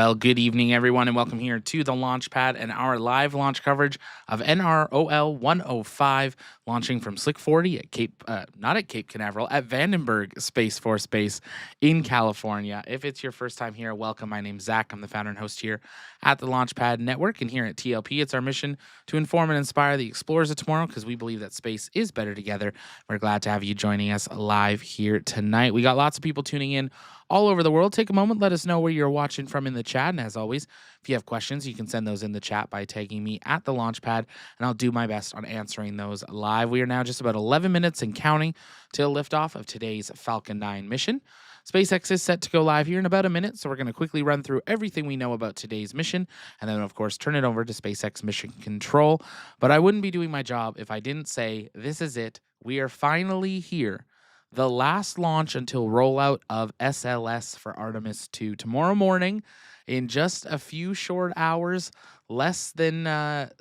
Well, good evening, everyone, and welcome here to the launch pad and our live launch coverage of NROL-105, launching from Slick 40 at not at Cape Canaveral, at Vandenberg Space Force Base in California. If it's your first time here, welcome. My name's Zach. I'm the founder and host here at the Launchpad Network, and here at TLP, it's our mission to inform and inspire the explorers of tomorrow, because we believe that space is better together. We're glad to have you joining us live here tonight. We got lots of people tuning in all over the world. Take a moment, let us know where you're watching from in the chat. And as always, if you have questions, you can send those in the chat by tagging me at the Launchpad, and I'll do my best on answering those live. We are now just about 11 minutes and counting till liftoff of today's Falcon 9 mission. SpaceX is set to go live here in about a minute, so we're going to quickly run through everything we know about today's mission, and then, of course, turn it over to SpaceX Mission Control. But I wouldn't be doing my job if I didn't say, this is it. We are finally here. The last launch until rollout of SLS for Artemis 2. Tomorrow morning, in just a few short hours, less than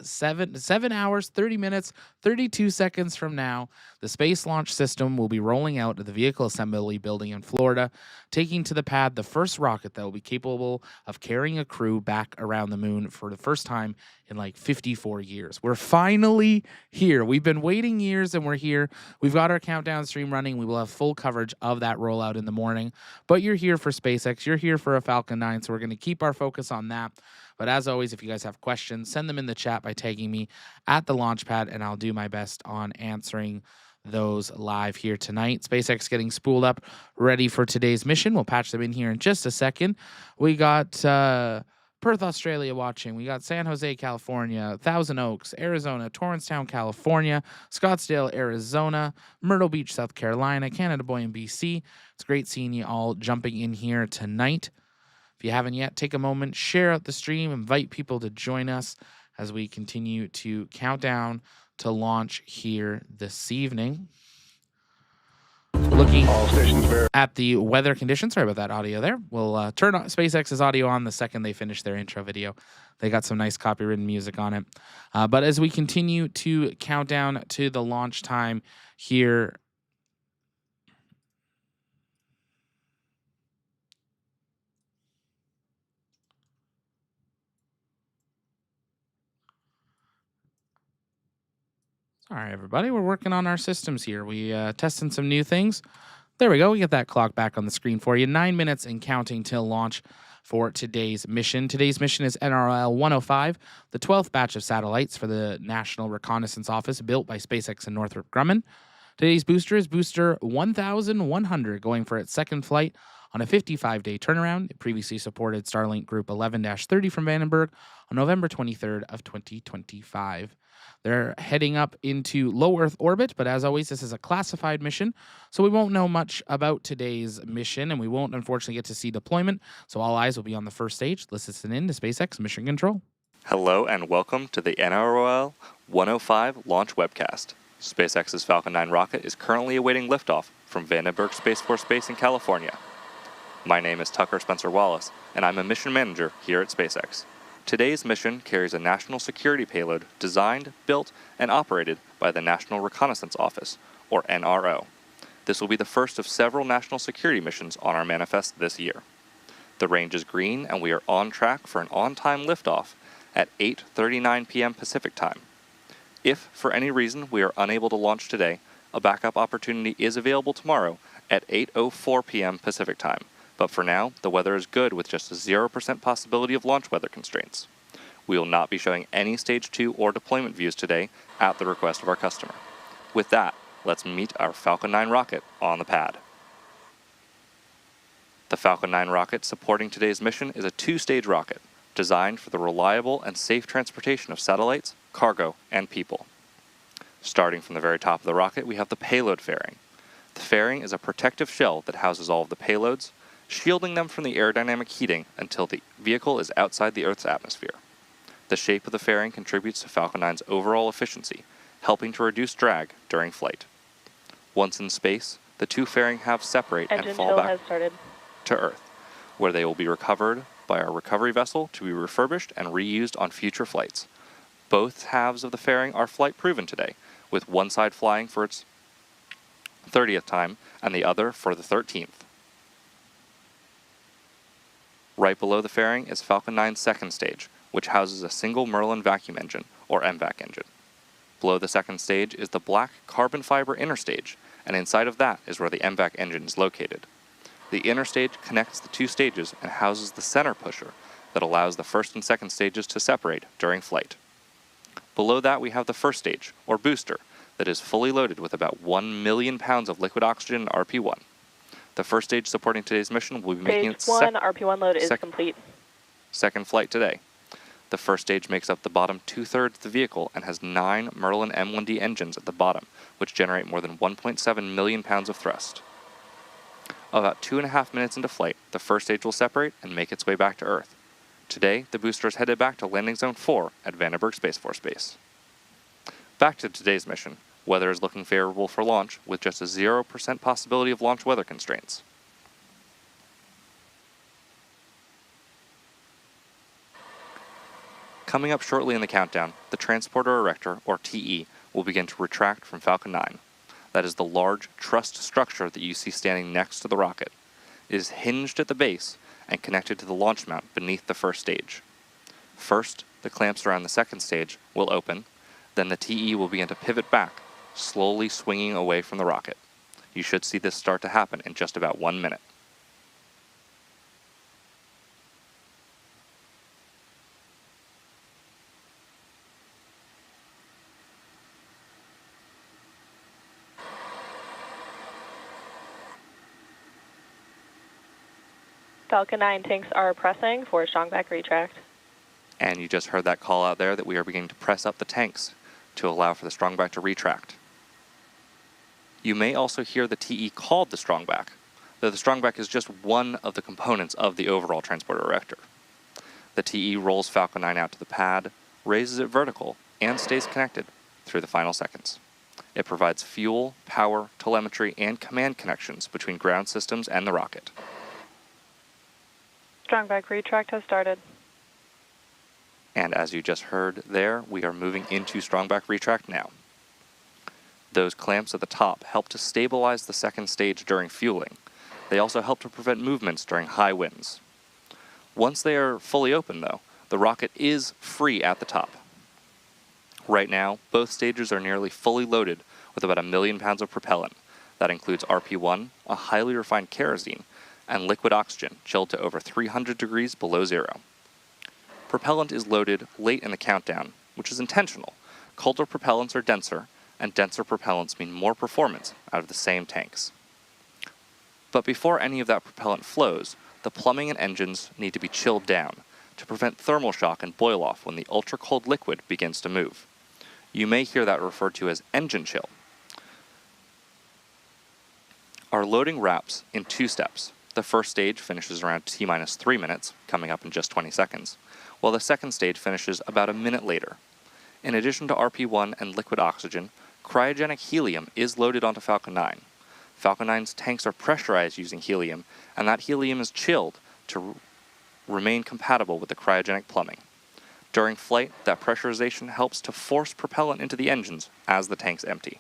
7 hours, 30 minutes, 32 seconds from now, the Space Launch System will be rolling out of the Vehicle Assembly Building in Florida, taking to the pad the first rocket that will be capable of carrying a crew back around the moon for the first time in like 54 years. We're finally here. We've been waiting years, and we're here. We've got our countdown stream running. We will have full coverage of that rollout in the morning. But you're here for SpaceX. You're here for a Falcon 9, so we're going to keep our focus on that. But as always, if you guys have questions, send them in the chat by tagging me at the Launchpad, and I'll do my best on answering those live here tonight. SpaceX getting spooled up, ready for today's mission. We'll patch them in here in just a second. We got Perth, Australia watching. We got San Jose, California, Thousand Oaks, Arizona, Torranstown, California, Scottsdale, Arizona, Myrtle Beach, South Carolina, Canada Boy, and BC. It's great seeing you all jumping in here tonight. If you haven't yet, take a moment, share out the stream, invite people to join us as we continue to count down to launch here this evening. Looking at the weather conditions. Sorry about that audio there. We'll turn on SpaceX's audio on the second they finish their intro video. They got some nice copywritten music on it. But as we continue to count down to the launch time here, all right, everybody, we're working on our systems here. We testing some new things. There we go. We get that clock back on the screen for you. 9 minutes and counting till launch for today's mission. Today's mission is NROL-105, the 12th batch of satellites for the National Reconnaissance Office built by SpaceX and Northrop Grumman. Today's booster is booster 1100, going for its second flight on a 55-day turnaround. It previously supported Starlink Group 11-30 from Vandenberg on November 23rd of 2025. They're heading up into low Earth orbit, but as always, this is a classified mission, so we won't know much about today's mission, and we won't, unfortunately, get to see deployment, so all eyes will be on the first stage. Let's listen in to SpaceX Mission Control. Hello, and welcome to the NROL-105 launch webcast. SpaceX's Falcon 9 rocket is currently awaiting liftoff from Vandenberg Space Force Base in California. My name is Tucker Spencer Wallace, and I'm a mission manager here at SpaceX. Today's mission carries a national security payload designed, built, and operated by the National Reconnaissance Office, or NRO. This will be the first of several national security missions on our manifest this year. The range is green, and we are on track for an on-time liftoff at 8:39 p.m. Pacific Time. If, for any reason, we are unable to launch today, a backup opportunity is available tomorrow at 8:04 p.m. Pacific Time. But for now, the weather is good with just a 0% possibility of launch weather constraints. We will not be showing any Stage 2 or deployment views today at the request of our customer. With that, let's meet our Falcon 9 rocket on the pad. The Falcon 9 rocket supporting today's mission is a two-stage rocket designed for the reliable and safe transportation of satellites, cargo, and people. Starting from the very top of the rocket, we have the payload fairing. The fairing is a protective shell that houses all of the payloads, shielding them from the aerodynamic heating until the vehicle is outside the Earth's atmosphere. The shape of the fairing contributes to Falcon 9's overall efficiency, helping to reduce drag during flight. Once in space, the two fairing halves separate and fall back to Earth, where they will be recovered by our recovery vessel to be refurbished and reused on future flights. Both halves of the fairing are flight-proven today, with one side flying for its 30th time and the other for the 13th. Right below the fairing is Falcon 9's second stage, which houses a single Merlin vacuum engine, or MVAC engine. Below the second stage is the black carbon fiber inner stage, and inside of that is where the MVAC engine is located. The inner stage connects the two stages and houses the center pusher that allows the first and second stages to separate during flight. Below that we have the first stage, or booster, that is fully loaded with about 1 million pounds of liquid oxygen and RP-1. The first stage supporting today's mission will be making its RP-1 load is complete. Second flight today. The first stage makes up the bottom 2/3 of the vehicle and has 9 Merlin M1D engines at the bottom, which generate more than 1.7 million pounds of thrust. About 2.5 minutes into flight, the first stage will separate and make its way back to Earth. Today, the booster is headed back to Landing Zone 4 at Vandenberg Space Force Base. Back to today's mission. Weather is looking favorable for launch, with just a 0% possibility of launch weather constraints. Coming up shortly in the countdown, the transporter erector, or TE, will begin to retract from Falcon 9. That is the large trussed structure that you see standing next to the rocket. It is hinged at the base and connected to the launch mount beneath the first stage. First, the clamps around the second stage will open, then the TE will begin to pivot back, slowly swinging away from the rocket. You should see this start to happen in just about 1 minute. Falcon 9 tanks are pressing for strong back retract. And you just heard that call out there that we are beginning to press up the tanks to allow for the strongback to retract. You may also hear the TE called the strongback, though the strongback is just one of the components of the overall transporter erector. The TE rolls Falcon 9 out to the pad, raises it vertical, and stays connected through the final seconds. It provides fuel, power, telemetry, and command connections between ground systems and the rocket. Strong back retract has started. And as you just heard there, we are moving into strongback retract now. Those clamps at the top help to stabilize the second stage during fueling. They also help to prevent movements during high winds. Once they are fully open, though, the rocket is free at the top. Right now, both stages are nearly fully loaded with about 1 million pounds of propellant. That includes RP-1, a highly refined kerosene, and liquid oxygen chilled to over 300 degrees below zero. Propellant is loaded late in the countdown, which is intentional. Colder propellants are denser, and denser propellants mean more performance out of the same tanks. But before any of that propellant flows, the plumbing and engines need to be chilled down to prevent thermal shock and boil-off when the ultra-cold liquid begins to move. You may hear that referred to as engine chill. Our loading wraps in 2 steps. The first stage finishes around T-minus 3 minutes, coming up in just 20 seconds, while the second stage finishes about a minute later. In addition to RP-1 and liquid oxygen, cryogenic helium is loaded onto Falcon 9. Falcon 9's tanks are pressurized using helium, and that helium is chilled to remain compatible with the cryogenic plumbing. During flight, that pressurization helps to force propellant into the engines as the tanks empty.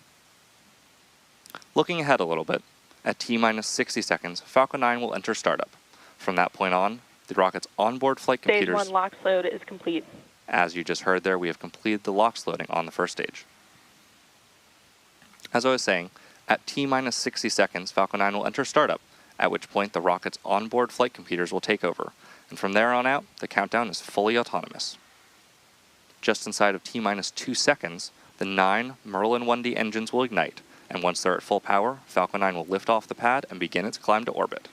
Looking ahead a little bit, at T-minus 60 seconds, Falcon 9 will enter startup. From that point on, the rocket's onboard flight computers... Stage 1 LOX load is complete. As you just heard there, we have completed the LOX loading on the first stage. As I was saying, at T-minus 60 seconds, Falcon 9 will enter startup, at which point the rocket's onboard flight computers will take over, and from there on out, the countdown is fully autonomous. Just inside of T-minus 2 seconds, the 9 Merlin 1D engines will ignite, and once they're at full power, Falcon 9 will lift off the pad and begin its climb to orbit.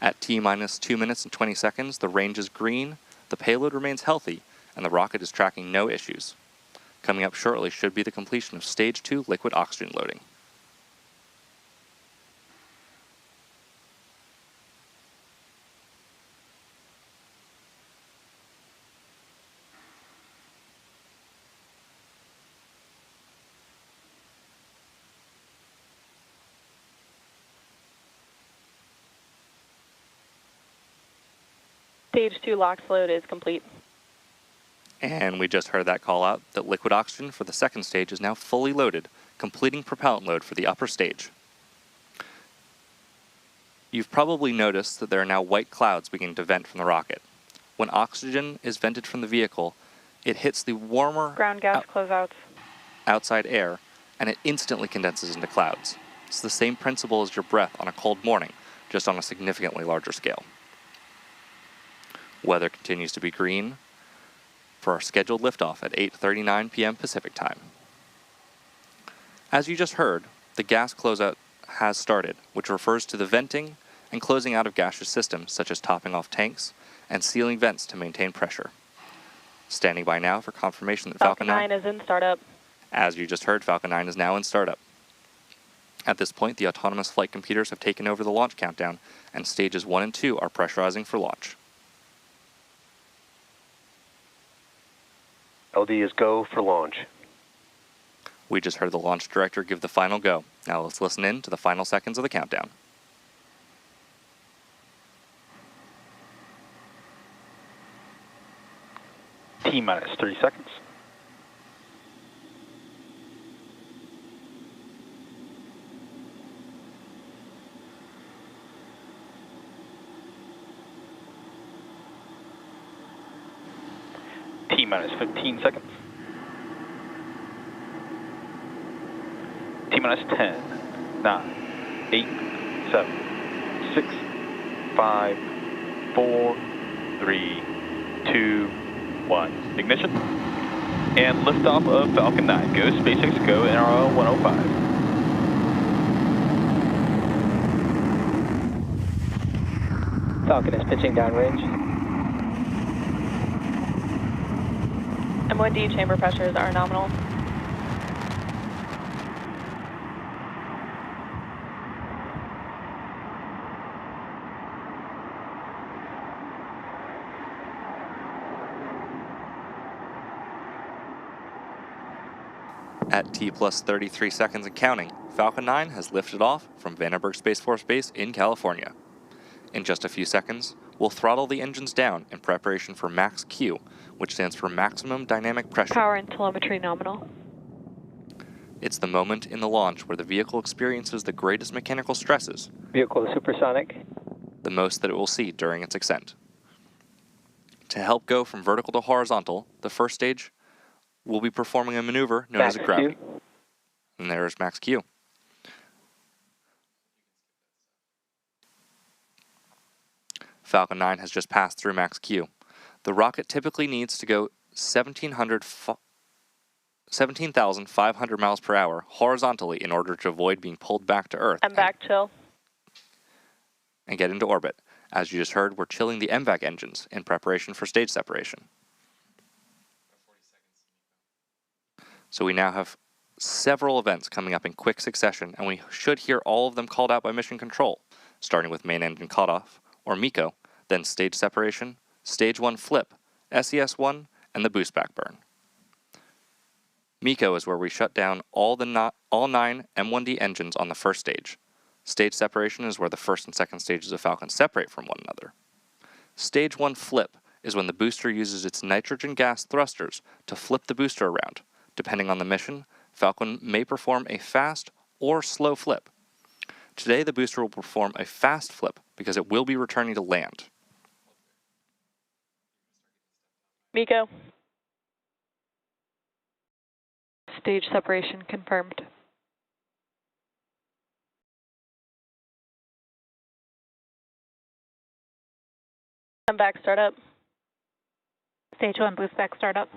At T-minus 2 minutes and 20 seconds, the range is green, the payload remains healthy, and the rocket is tracking no issues. Coming up shortly should be the completion of Stage 2 liquid oxygen loading. Stage 2 LOX load is complete. And we just heard that call out that liquid oxygen for the second stage is now fully loaded, completing propellant load for the upper stage. You've probably noticed that there are now white clouds beginning to vent from the rocket. When oxygen is vented from the vehicle, it hits the warmer Ground gas closeouts. outside air, and it instantly condenses into clouds. It's the same principle as your breath on a cold morning, just on a significantly larger scale. Weather continues to be green for our scheduled liftoff at 8:39 p.m. Pacific time. As you just heard, the gas closeout has started, which refers to the venting and closing out of gaseous systems, such as topping off tanks and sealing vents to maintain pressure. Standing by now for confirmation that Falcon 9 is in startup. As you just heard, Falcon 9 is now in startup. At this point, the autonomous flight computers have taken over the launch countdown, and stages 1 and 2 are pressurizing for launch. LD is go for launch. We just heard the launch director give the final go. Now let's listen in to the final seconds of the countdown. T-minus 3 seconds. T-minus 15 seconds. T-minus 10, 9, 8, 7, 6, 5, 4, 3, 2, 1. Ignition. And liftoff of Falcon 9. Go SpaceX, go NROL-105. Falcon is pitching downrange. M1D chamber pressures are nominal. At T plus 33 seconds and counting, Falcon 9 has lifted off from Vandenberg Space Force Base in California. In just a few seconds, we'll throttle the engines down in preparation for Max Q, which stands for Maximum Dynamic Pressure. Power and telemetry nominal. It's the moment in the launch where the vehicle experiences the greatest mechanical stresses, Vehicle is supersonic. the most that it will see during its ascent. To help go from vertical to horizontal, the first stage will be performing a maneuver known as a gravity. Q. And there's Max Q. Falcon 9 has just passed through Max Q. The rocket typically needs to go 17,500 miles per hour horizontally in order to avoid being pulled back to Earth Chill. and get into orbit. As you just heard, we're chilling the MVAC engines in preparation for stage separation. So we now have several events coming up in quick succession, and we should hear all of them called out by Mission Control, starting with main engine cutoff, or MECO, then stage separation, stage 1 flip, SES-1, and the boost back burn. MECO is where we shut down all 9 M1D engines on the first stage. Stage separation is where the first and second stages of Falcon separate from one another. Stage 1 flip is when the booster uses its nitrogen gas thrusters to flip the booster around. Depending on the mission, Falcon may perform a fast or slow flip. Today, the booster will perform a fast flip because it will be returning to land. MECO. Stage separation confirmed. MVAC startup. Stage 1 boost back startup.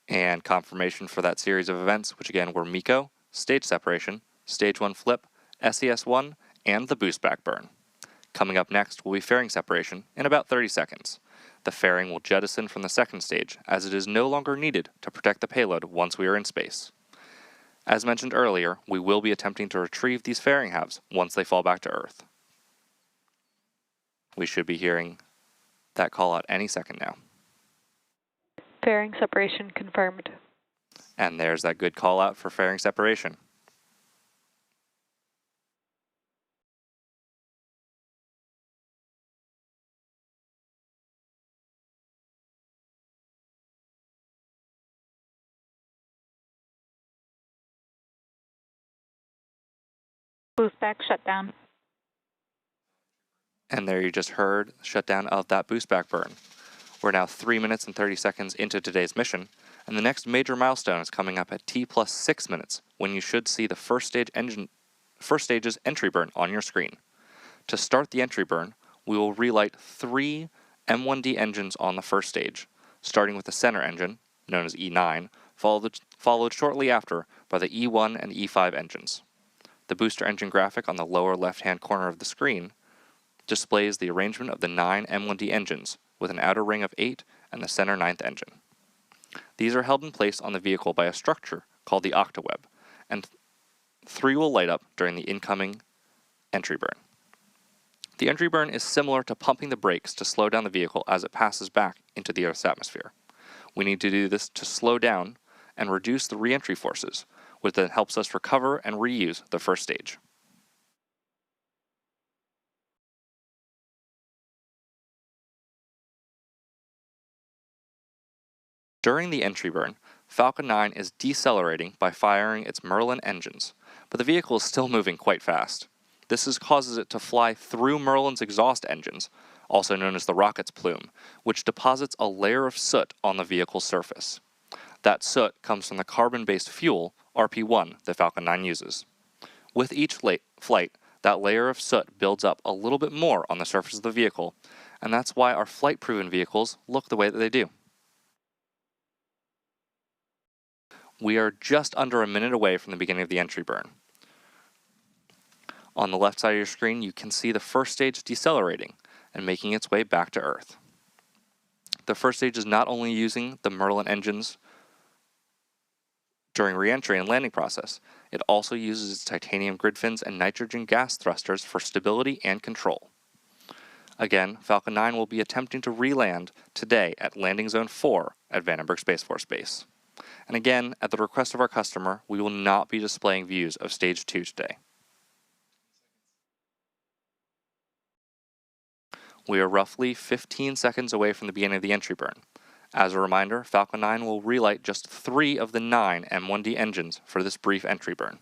And confirmation for that series of events, which again were MECO, stage separation, stage 1 flip, SES-1, and the boost back burn. Coming up next will be fairing separation in about 30 seconds. The fairing will jettison from the second stage, as it is no longer needed to protect the payload once we are in space. As mentioned earlier, we will be attempting to retrieve these fairing halves once they fall back to Earth. We should be hearing that call out any second now. Fairing separation confirmed. And there's that good call out for fairing separation. Boost back shut down. And there you just heard shutdown of that boost back burn. We're now 3 minutes and 30 seconds into today's mission, and the next major milestone is coming up at T plus 6 minutes, when you should see the first stage's entry burn on your screen. To start the entry burn, we will relight 3 M1D engines on the first stage, starting with the center engine, known as E9, followed shortly after by the E1 and E5 engines. The booster engine graphic on the lower left-hand corner of the screen displays the arrangement of the 9 M1D engines, with an outer ring of 8 and the center 9th engine. These are held in place on the vehicle by a structure called the octaweb, and 3 will light up during the incoming entry burn. The entry burn is similar to pumping the brakes to slow down the vehicle as it passes back into the Earth's atmosphere. We need to do this to slow down and reduce the re-entry forces, which then helps us recover and reuse the first stage. During the entry burn, Falcon 9 is decelerating by firing its Merlin engines, but the vehicle is still moving quite fast. This causes it to fly through Merlin's exhaust engines, also known as the rocket's plume, which deposits a layer of soot on the vehicle's surface. That soot comes from the carbon-based fuel, RP-1, that Falcon 9 uses. With each flight, that layer of soot builds up a little bit more on the surface of the vehicle, and that's why our flight-proven vehicles look the way that they do. We are just under a minute away from the beginning of the entry burn. On the left side of your screen, you can see the first stage decelerating and making its way back to Earth. The first stage is not only using the Merlin engines during re-entry and landing process, it also uses its titanium grid fins and nitrogen gas thrusters for stability and control. Again, Falcon 9 will be attempting to re-land today at Landing Zone 4 at Vandenberg Space Force Base. And again, at the request of our customer, we will not be displaying views of Stage 2 today. We are roughly 15 seconds away from the beginning of the entry burn. As a reminder, Falcon 9 will relight just 3 of the 9 M1D engines for this brief entry burn.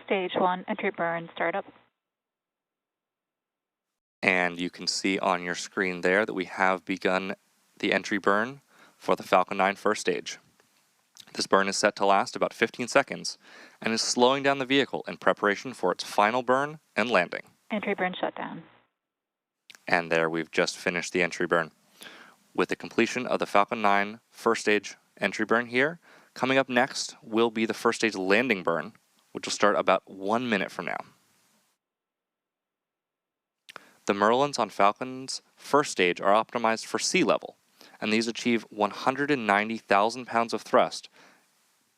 Stage 1 entry burn startup. And you can see on your screen there that we have begun the entry burn for the Falcon 9 first stage. This burn is set to last about 15 seconds and is slowing down the vehicle in preparation for its final burn and landing. Entry burn shutdown. And there we've just finished the entry burn. With the completion of the Falcon 9 first stage entry burn here, coming up next will be the first stage landing burn, which will start about 1 minute from now. The Merlins on Falcon's first stage are optimized for sea level, and these achieve 190,000 pounds of thrust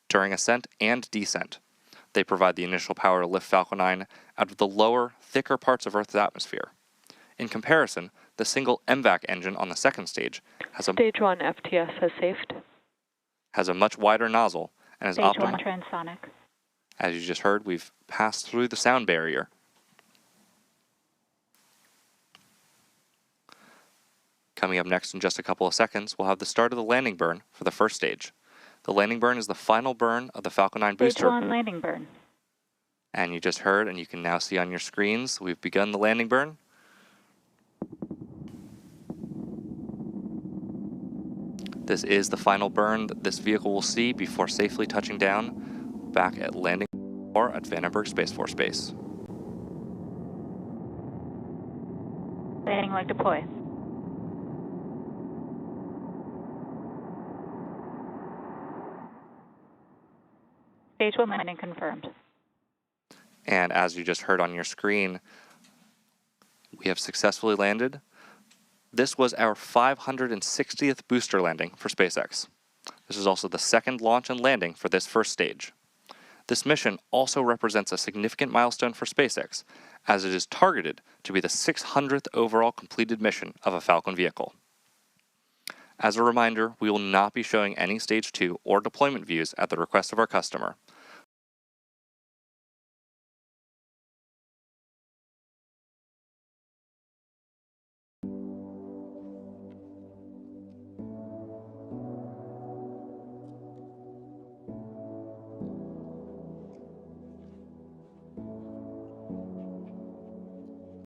during ascent and descent. They provide the initial power to lift Falcon 9 out of the lower, thicker parts of Earth's atmosphere. In comparison, the single MVAC engine on the second stage has Stage 1 FTS has safed. Has a much wider nozzle and is Stage 1 optimized. transonic. As you just heard, we've passed through the sound barrier. Coming up next in just a couple of seconds, we'll have the start of the landing burn for the first stage. The landing burn is the final burn of the Falcon 9 booster. Stage 1 landing burn. And you just heard, and you can now see on your screens, we've begun the landing burn. This is the final burn that this vehicle will see before safely touching down back at Landing 4 at Vandenberg Space Force Base. Landing leg deploy. Stage 1 landing confirmed. And as you just heard on your screen, we have successfully landed. This was our 560th booster landing for SpaceX. This is also the second launch and landing for this first stage. This mission also represents a significant milestone for SpaceX, as it is targeted to be the 600th overall completed mission of a Falcon vehicle. As a reminder, we will not be showing any Stage 2 or deployment views at the request of our customer.